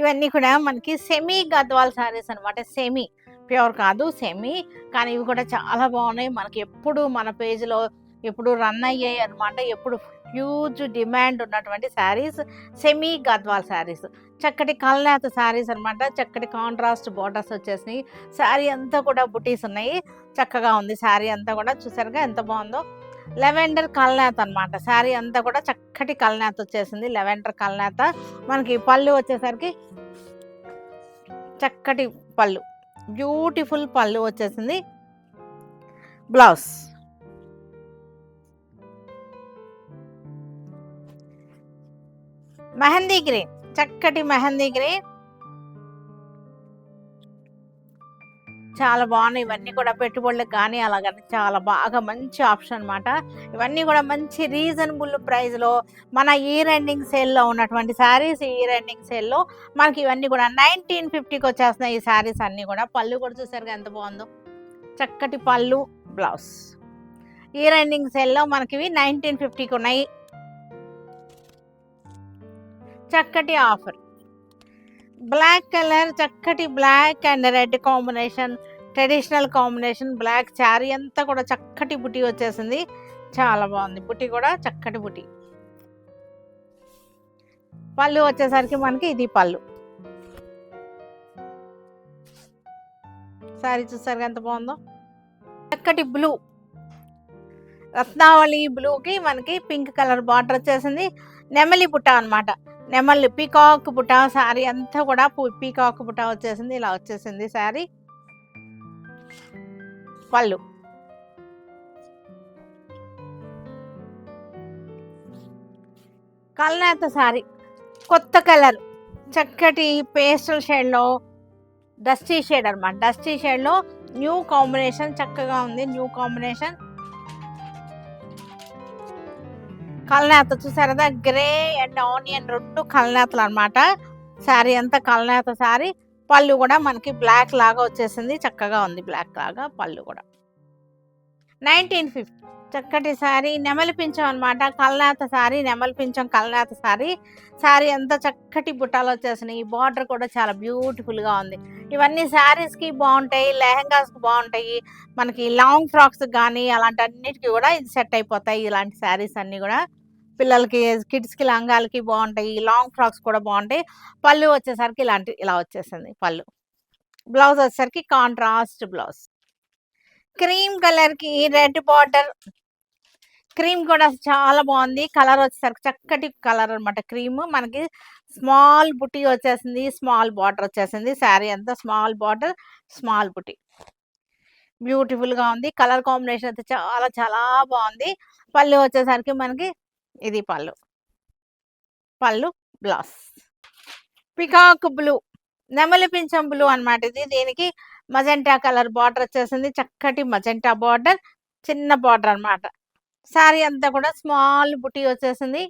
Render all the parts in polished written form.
ఇవన్నీ కూడా మనకి సెమీ గద్వాల్ శారీస్ అనమాట. సెమీ ప్యూర్ కాదు, సెమీ. కానీ ఇవి కూడా చాలా బాగున్నాయి. మనకి ఎప్పుడు మన పేజ్‌లో ఎప్పుడు రన్ అయ్యాయి అనమాట. ఎప్పుడు హ్యూజ్ డిమాండ్ ఉన్నటువంటి శారీస్ సెమీ గద్వాల్ శారీస్. చక్కటి కల్నేత శారీస్ అనమాట. చక్కటి కాంట్రాస్ట్ బోర్డర్స్ వచ్చేసినాయి. శారీ అంతా కూడా బుటీస్ ఉన్నాయి. చక్కగా ఉంది శారీ అంతా కూడా. చూసారుగా ఎంత బాగుందో. లెవెండర్ కల్నేత అనమాట. శారీ అంతా కూడా చక్కటి కల్నేత వచ్చేసింది. లెవెండర్ కల్నేత. మనకి పళ్ళు వచ్చేసరికి చక్కటి పళ్ళు, బ్యూటిఫుల్ పళ్ళు వచ్చేసింది. బ్లౌజ్ మెహందీ గ్రీన్, చక్కటి మెహందీ గ్రీన్. చాలా బాగున్నాయి. ఇవన్నీ కూడా పెట్టుబడులకు కానీ అలాగని చాలా బాగా మంచి ఆప్షన్ అనమాట. ఇవన్నీ కూడా మంచి రీజనబుల్ ప్రైస్లో మన ఇయర్ ఎండింగ్ సేల్లో ఉన్నటువంటి శారీస్. ఇయర్ ఎండింగ్ సేల్లో మనకి ఇవన్నీ కూడా 1950కి వచ్చేస్తున్నాయి ఈ శారీస్ అన్నీ కూడా. పళ్ళు కూడా చూసారుగా ఎంత బాగుందో. చక్కటి పళ్ళు, బ్లౌజ్. ఇయర్ ఎండింగ్ సేల్లో మనకి ఇవి 1950కి ఉన్నాయి. చక్కటి ఆఫర్. బ్లాక్ కలర్, చక్కటి black and red combination, traditional combination. Black sari అంతా కూడా చక్కటి బుటీ వచ్చేసింది. చాలా బాగుంది. బుటీ కూడా చక్కటి బుటీ. పళ్ళు వచ్చేసరికి మనకి ఇది పళ్ళు. శారీ చూసారు ఎంత బాగుందో. చక్కటి బ్లూ, రత్నావళి బ్లూకి మనకి పింక్ కలర్ బార్డర్ వచ్చేసింది. నెమలి బుట్ట అనమాట. నెమలి పీకాక్ బుట్ట. శారీ అంతా కూడా పీకాక్ బుట్ట వచ్చేసింది. ఇలా వచ్చేసింది శారీ. పళ్ళు. కల్నేత శారీ, కొత్త కలర్, చక్కటి పేస్టల్ షేడ్లో డస్టీ షేడ్ అనమాట. డస్టీ షేడ్లో న్యూ కాంబినేషన్. చక్కగా ఉంది న్యూ కాంబినేషన్. కల్నేత చూసారు కదా, గ్రే అండ్ ఆనియన్ రెండు కల్నేతలు అనమాట. శారీ అంతా కల్నేత శారీ. పళ్ళు కూడా మనకి బ్లాక్ లాగా వచ్చేసింది. చక్కగా ఉంది బ్లాక్ లాగా పళ్ళు కూడా. 1950 చక్కటి శారీ. నెమలి పింఛం అనమాట. కల్నేత శారీ, నెమలి పింఛం కల్నేత శారీ. శారీ అంతా చక్కటి బుట్టాలు వచ్చేసినాయి. ఈ బార్డర్ కూడా చాలా బ్యూటిఫుల్గా ఉంది. ఇవన్నీ శారీస్కి బాగుంటాయి, లెహంగాస్కి బాగుంటాయి. మనకి లాంగ్ ఫ్రాక్స్ కానీ అలాంటి అన్నిటికీ కూడా ఇది సెట్ అయిపోతాయి. ఇలాంటి శారీస్ అన్నీ కూడా పిల్లలకి, కిడ్స్కి లంగాలకి బాగుంటాయి. లాంగ్ ఫ్రాక్స్ కూడా బాగుంటాయి. పళ్ళు వచ్చేసరికి ఇలా వచ్చేసింది పళ్ళు. బ్లౌజ్ వచ్చేసరికి కాంట్రాస్ట్ బ్లౌజ్. క్రీమ్ కలర్కి రెడ్ బార్డర్. క్రీమ్ కూడా చాలా బాగుంది. కలర్ వచ్చేసరికి చక్కటి కలర్ అనమాట. క్రీమ్ మనకి స్మాల్ బుటీ వచ్చేసింది. స్మాల్ బార్డర్ వచ్చేసింది. శారీ అంతా స్మాల్ బార్డర్, స్మాల్ బుటీ. బ్యూటిఫుల్గా ఉంది. కలర్ కాంబినేషన్ అయితే చాలా చాలా బాగుంది. పళ్ళు వచ్చేసరికి మనకి ఇది పళ్ళు. పళ్ళు, బ్లౌజ్. పికాక్ బ్లూ, నెమలి పింఛం బ్లూ అనమాట ఇది. దీనికి మజెంటా కలర్ బార్డర్ వచ్చేసింది. చక్కటి మజెంటా బార్డర్, చిన్న బార్డర్ అనమాట. శారీ అంతా కూడా స్మాల్ బుటీ వచ్చేసింది.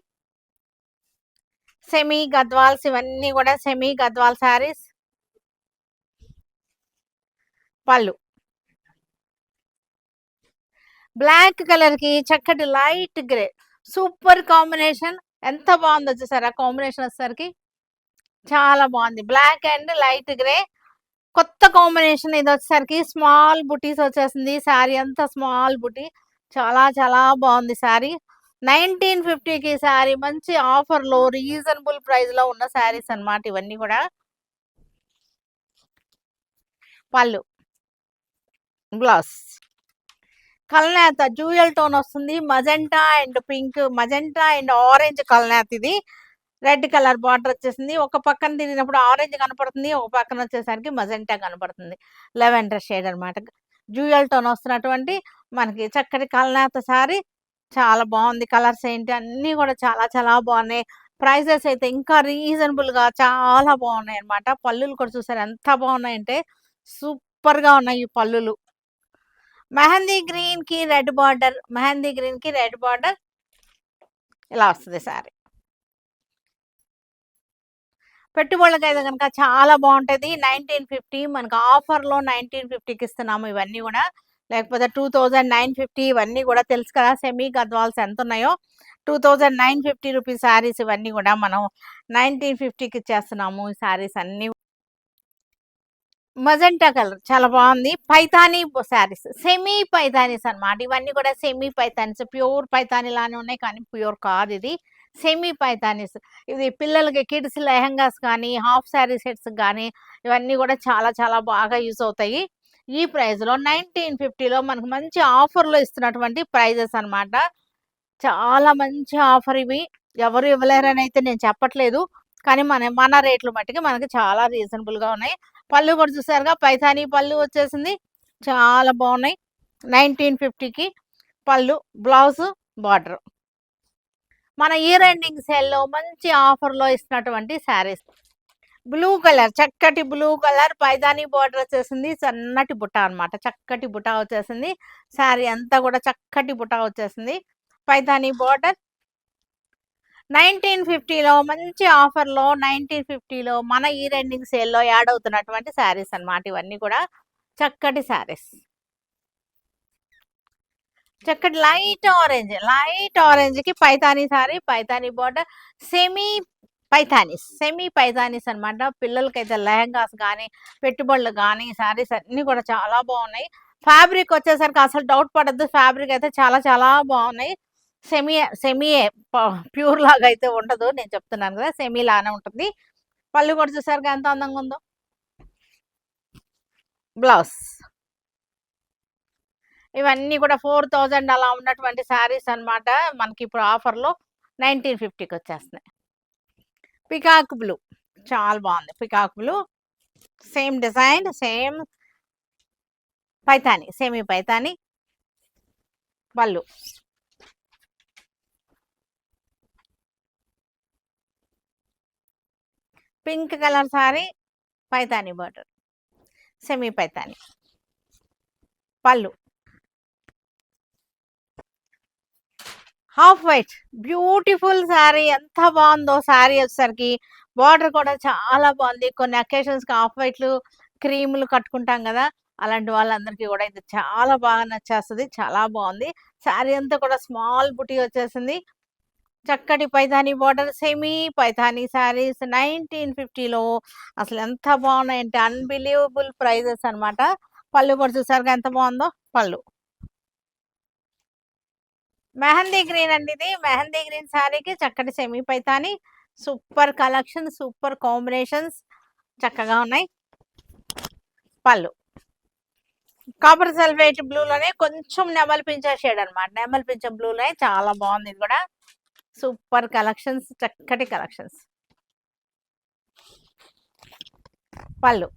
సెమీ గద్వాల్స్. ఇవన్నీ కూడా సెమీ గద్వాల్ శారీస్. పళ్ళు. బ్లాక్ కలర్కి చక్కటి లైట్ గ్రే, సూపర్ కాంబినేషన్. ఎంత బాగుందో చూసారా కాంబినేషన్ వచ్చేసరికి. చాలా బాగుంది. బ్లాక్ అండ్ లైట్ గ్రే కొత్త కాంబినేషన్. ఇది వచ్చేసరికి స్మాల్ బుటీస్ వచ్చేసింది. శారీ అంతా స్మాల్ బుటీ. చాలా చాలా బాగుంది శారీ. 1950కి శారీ. మంచి ఆఫర్లో రీజనబుల్ ప్రైస్లో ఉన్న శారీస్ అనమాట ఇవన్నీ కూడా. పళ్ళు, బ్లౌజ్. కల్నేత డ్యూయల్ టోన్ వస్తుంది. Magenta and pink, magenta and orange కల్నేత ఇది. రెడ్ కలర్ బార్డర్ వచ్చేసింది. ఒక పక్కన తిరిగినప్పుడు ఆరెంజ్ కనపడుతుంది, ఒక పక్కన వచ్చేసరికి మజెంటా కనపడుతుంది. లెవెండర్ షేడ్ అనమాట. డ్యూయల్ టోన్ వస్తున్నటువంటి మనకి చక్కటి కల్నేత శారీ. చాలా బాగుంది. కలర్స్ ఏంటి అన్నీ కూడా చాలా చాలా బాగున్నాయి. ప్రైజెస్ అయితే ఇంకా రీజనబుల్గా చాలా బాగున్నాయి అనమాట. పళ్ళులు కూడా చూసారు ఎంత బాగున్నాయంటే సూపర్గా ఉన్నాయి ఈ పళ్ళులు. మెహందీ గ్రీన్కి రెడ్ బార్డర్, మెహందీ గ్రీన్కి రెడ్ బార్డర్. ఇలా వస్తుంది శారీ. పెట్టుబడులకైతే కనుక చాలా బాగుంటుంది. 1950 మనకు ఆఫర్లో 1950కి ఇస్తున్నాము ఇవన్నీ కూడా. లేకపోతే 2950 ఇవన్నీ కూడా తెలుసు కదా! సెమీ గద్వాల్స్ ఎంతున్నాయో. 2950 రూపీస్ శారీస్ ఇవన్నీ కూడా మనం 1950కి ఇచ్చేస్తున్నాము ఈ శారీస్ అన్నీ. మజెంటా కలర్ చాలా బాగుంది. పైతానీ శారీస్, సెమీ పైతానీస్ అన్నమాట. ఇవన్నీ కూడా సెమీ పైతానీస్, ప్యూర్ పైతానీ లానే ఉన్నాయి కానీ ప్యూర్ కాదు ఇది. సెమీ పైతానీస్. ఇది పిల్లలకి కిడ్స్ లెహెంగాస్ కానీ, హాఫ్ శారీ సెట్స్ గానీ ఇవన్నీ కూడా చాలా చాలా బాగా యూజ్ అవుతాయి. ఈ ప్రైస్‌లో 1950లో మనకు మంచి ఆఫర్‌లో ఇస్తున్నటువంటి ప్రైజెస్ అన్నమాట. చాలా మంచి ఆఫర్ ఇవి. ఎవరు ఇవ్వలేరనైతే నేను చెప్పట్లేదు. కానీ మన మన రేట్లు మట్టికి మనకి చాలా రీజనబుల్‌గా ఉన్నాయి. పళ్ళు కూడా చూసారుగా పైథానీ పళ్ళు వచ్చేసింది. చాలా బాగున్నాయి. 1950కి పళ్ళు, బ్లౌజు, బార్డర్. మన ఇయర్ ఎండింగ్ సేల్‌లో మంచి ఆఫర్‌లో ఇస్తున్నటువంటి శారీస్. బ్లూ కలర్, చక్కటి బ్లూ కలర్ పైథానీ బార్డర్ వచ్చేసింది. సన్నటి బుట్ట అన్నమాట. చక్కటి బుట్ట వచ్చేసింది. శారీ అంతా కూడా చక్కటి బుట్ట వచ్చేసింది. పైథానీ బార్డర్. 1950లో మంచి ఆఫర్‌లో 1950లో మన ఇయర్ ఎండింగ్ సేల్‌లో యాడ్ అవుతున్నటువంటి శారీస్ అన్నమాట ఇవన్నీ కూడా. చక్కటి శారీస్. చక్కటి లైట్ ఆరెంజ్‌కి Paithani sari, Paithani border, semi semi Paithanis అన్నమాట. పిల్లలకైతే లెహెంగాస్ గానీ, పెట్టుబడులు గానీ, శారీస్ అన్నీ కూడా చాలా బాగున్నాయి. ఫ్యాబ్రిక్ వచ్చేసరికి అసలు డౌట్ పడొద్దు. ఫ్యాబ్రిక్ అయితే చాలా చాలా బాగున్నాయి. సెమీయే ప్యూర్ లాగా అయితే ఉండదు. నేను చెప్తున్నాను కదా! సెమీ లానే ఉంటుంది. పళ్ళు కూడా చూసారుగా ఎంత అందంగా ఉందో. బ్లౌజ్. ఇవన్నీ కూడా 4000 అలా ఉన్నటువంటి శారీస్ అన్నమాట. మనకిప్పుడు ఆఫర్‌లో 1950కి వచ్చేస్తున్నాయి. పికాక్ బ్లూ చాలా బాగుంది. Peacock blue same design, same Paithani, semi Paithani. పళ్ళు. Pink colour sari, Paithani border, semi Paithani. పళ్ళు. Half white beautiful sari. ఎంత బాగుందో శారీ వచ్చేసరికి. బార్డర్ కూడా చాలా బాగుంది. కొన్ని అకేషన్స్‌కి హాఫ్ వైట్‌లు, క్రీములు కట్టుకుంటాం కదా! అలాంటి వాళ్ళందరికీ కూడా ఇది చాలా బాగా నచ్చేస్తది. చాలా బాగుంది. శారీ అంతా కూడా స్మాల్ బుటీ వచ్చేసింది. చక్కటి పైథానీ బార్డర్, సెమీ పైథానీ శారీస్ 1950లో అసలు ఎంత బాగున్నాయంటే అన్‌బిలీవబుల్ ప్రైజెస్ అన్నమాట. పళ్ళు కూడా చూసారుగా ఎంత బాగుందో పళ్ళు. మెహందీ గ్రీన్ అండి ఇది. మెహందీ గ్రీన్ శారీకి చక్కటి semi Paithani. Super collection, super combinations చక్కగా ఉన్నాయి. పళ్ళు. కాపర్ సల్ఫేట్ బ్లూలోనే కొంచెం నెమలి పింఛం షేడ్ అన్నమాట. నెమలి పింఛం బ్లూలోనే చాలా బాగుంది ఇది కూడా. సూపర్ కలెక్షన్స్, చక్కటి కలెక్షన్స్. పళ్ళు.